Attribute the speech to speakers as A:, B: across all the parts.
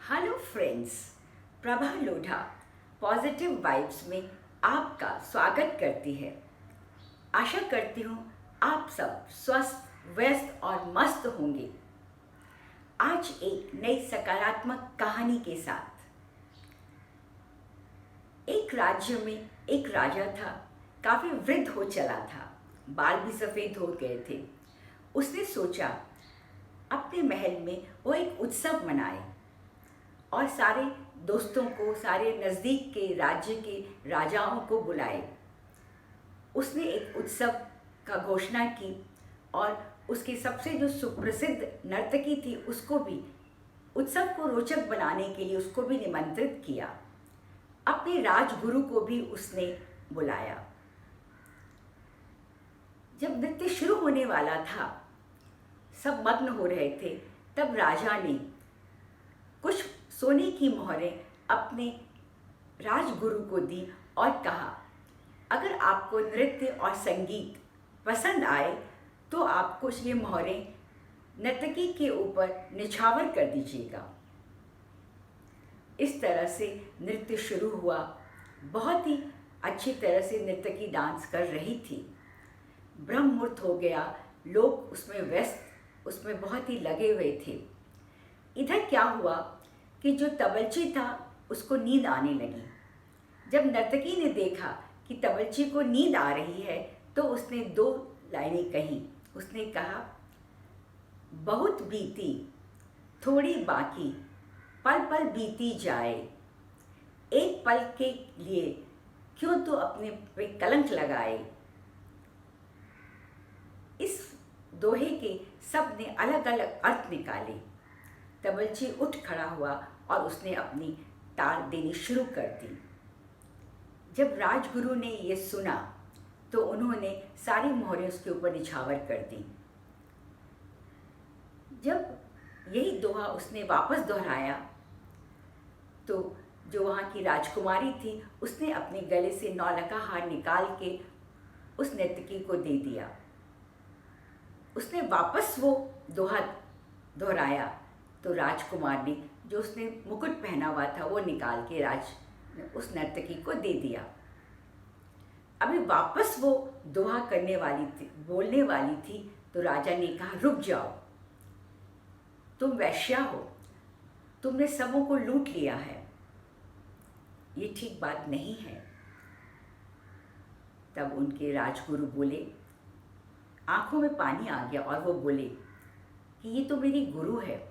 A: Hello friends, Prabha Lodha positive vibes में आपका स्वागत करती है। आशा करती हूँ आप सब स्वस्थ, व्यस्त और मस्त होंगे। आज एक नई सकारात्मक कहानी के साथ। एक राज्य में एक राजा था, काफ़ी वृद्ध हो चला था, बाल भी सफ़ेद हो गए थे। उसने सोचा अपने महल में वो एक उत्सव मनाए और सारे दोस्तों को, सारे नज़दीक के राज्य के राजाओं को बुलाए। उसने एक उत्सव का घोषणा की और उसकी सबसे जो सुप्रसिद्ध नर्तकी थी उसको भी, उत्सव को रोचक बनाने के लिए उसको भी निमंत्रित किया। अपने राजगुरु को भी उसने बुलाया। जब नृत्य शुरू होने वाला था, सब मग्न हो रहे थे, तब राजा ने कुछ सोने की मोहरें अपने राजगुरु को दी और कहा, अगर आपको नृत्य और संगीत पसंद आए तो आप कुछ ये मोहरें नर्तकी के ऊपर निछावर कर दीजिएगा। इस तरह से नृत्य शुरू हुआ। बहुत ही अच्छी तरह से नर्तकी डांस कर रही थी। ब्रह्म मुहूर्त हो गया, लोग उसमें व्यस्त, उसमें बहुत ही लगे हुए थे। इधर क्या हुआ कि जो तबलची था उसको नींद आने लगी। जब नर्तकी ने देखा कि तबलची को नींद आ रही है तो उसने दो लाइनें कहीं। उसने कहा, बहुत बीती थोड़ी बाकी, पल पल बीती जाए, एक पल के लिए क्यों तो अपने पे कलंक लगाए। इस दोहे के सब ने अलग अलग अर्थ निकाले। तबलची उठ खड़ा हुआ और उसने अपनी ताल देनी शुरू कर दी। जब राजगुरु ने ये सुना तो उन्होंने सारी मोहरें उसके ऊपर निछावर कर दी। जब यही दोहा उसने वापस दोहराया तो जो वहाँ की राजकुमारी थी उसने अपने गले से नौलखा हार निकाल के उस नर्तकी को दे दिया। उसने वापस वो दोहा दोहराया तो राजकुमार ने जो उसने मुकुट पहना हुआ था वो निकाल के उस नर्तकी को दे दिया। अभी वापस वो दोहा करने वाली थी, बोलने वाली थी, तो राजा ने कहा, रुक जाओ, तुम वेश्या हो, तुमने सबों को लूट लिया है, ये ठीक बात नहीं है। तब उनके राजगुरु बोले, आंखों में पानी आ गया और वो बोले कि ये तो मेरी गुरु है,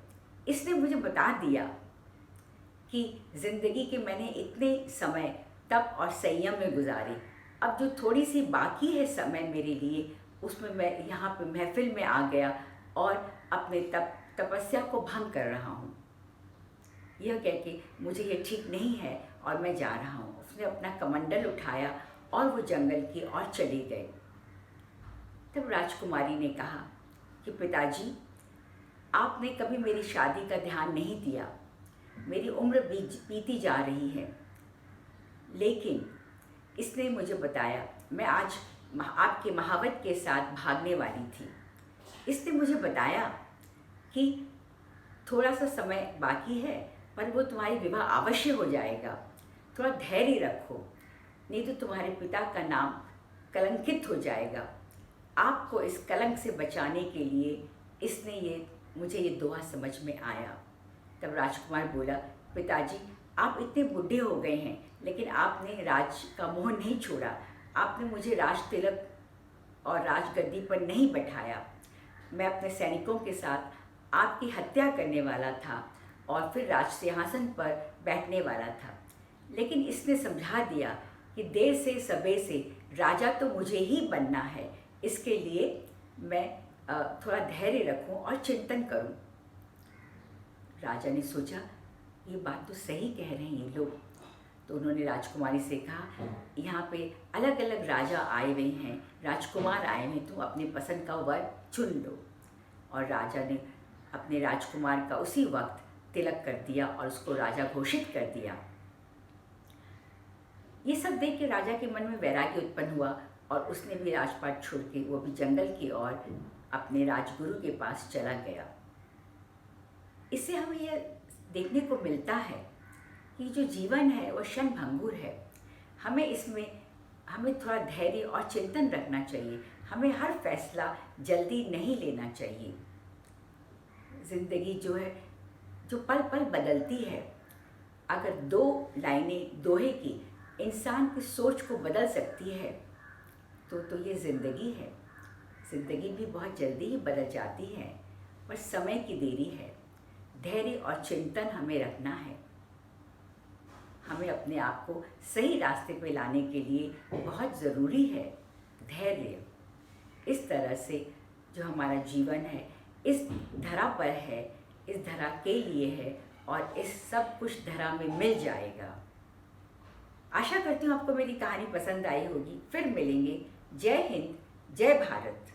A: इसने मुझे बता दिया कि ज़िंदगी के मैंने इतने समय तप और संयम में गुजारे, अब जो थोड़ी सी बाकी है समय मेरे लिए, उसमें मैं यहाँ पे महफिल में आ गया और अपने तपस्या को भंग कर रहा हूँ। यह कह के मुझे ये ठीक नहीं है और मैं जा रहा हूँ। उसने अपना कमंडल उठाया और वो जंगल की ओर चले गए। तब राजकुमारी ने कहा कि पिताजी, आपने कभी मेरी शादी का ध्यान नहीं दिया, मेरी उम्र बीती जा रही है, लेकिन इसने मुझे बताया, मैं आज आपके महावत के साथ भागने वाली थी। इसने मुझे बताया कि थोड़ा सा समय बाकी है पर वो तुम्हारी विवाह अवश्य हो जाएगा, थोड़ा धैर्य रखो, नहीं तो तुम्हारे पिता का नाम कलंकित हो जाएगा। आपको इस कलंक से बचाने के लिए इसने मुझे ये दोहा समझ में आया। तब राजकुमार बोला, पिताजी, आप इतने बूढ़े हो गए हैं लेकिन आपने राज का मोह नहीं छोड़ा, आपने मुझे राज तिलक और राजगद्दी पर नहीं बैठाया। मैं अपने सैनिकों के साथ आपकी हत्या करने वाला था और फिर राज सिंहासन पर बैठने वाला था, लेकिन इसने समझा दिया कि देर से सबेर से राजा तो मुझे ही बनना है, इसके लिए मैं थोड़ा धैर्य रखूं और चिंतन करूं। राजा ने सोचा, ये बात तो सही कह रहे हैं ये लोग। तो उन्होंने राजकुमारी से कहा, यहाँ पे अलग अलग राजा आए हुए हैं, राजकुमार आए हैं, तुम अपने पसंद का वर चुन लो। और राजा ने अपने राजकुमार का उसी वक्त तिलक कर दिया और उसको राजा घोषित कर दिया। ये सब देख के राजा के मन में वैराग्य उत्पन्न हुआ और उसने भी राजपाट छोड़ के वो भी जंगल की ओर अपने राजगुरु के पास चला गया। इससे हमें यह देखने को मिलता है कि जो जीवन है वो क्षण भंगुर है। हमें थोड़ा धैर्य और चिंतन रखना चाहिए। हमें हर फैसला जल्दी नहीं लेना चाहिए। ज़िंदगी जो है, जो पल पल बदलती है, अगर 2 लाइनें दोहे की इंसान की सोच को बदल सकती है तो ये ज़िंदगी है। ज़िंदगी भी बहुत जल्दी ही बदल जाती है, पर समय की देरी है। धैर्य और चिंतन हमें रखना है। हमें अपने आप को सही रास्ते पे लाने के लिए बहुत ज़रूरी है धैर्य। इस तरह से जो हमारा जीवन है इस धरा पर है, इस धरा के लिए है और इस सब कुछ धरा में मिल जाएगा। आशा करती हूँ आपको मेरी कहानी पसंद आई होगी। फिर मिलेंगे। जय हिंद, जय भारत।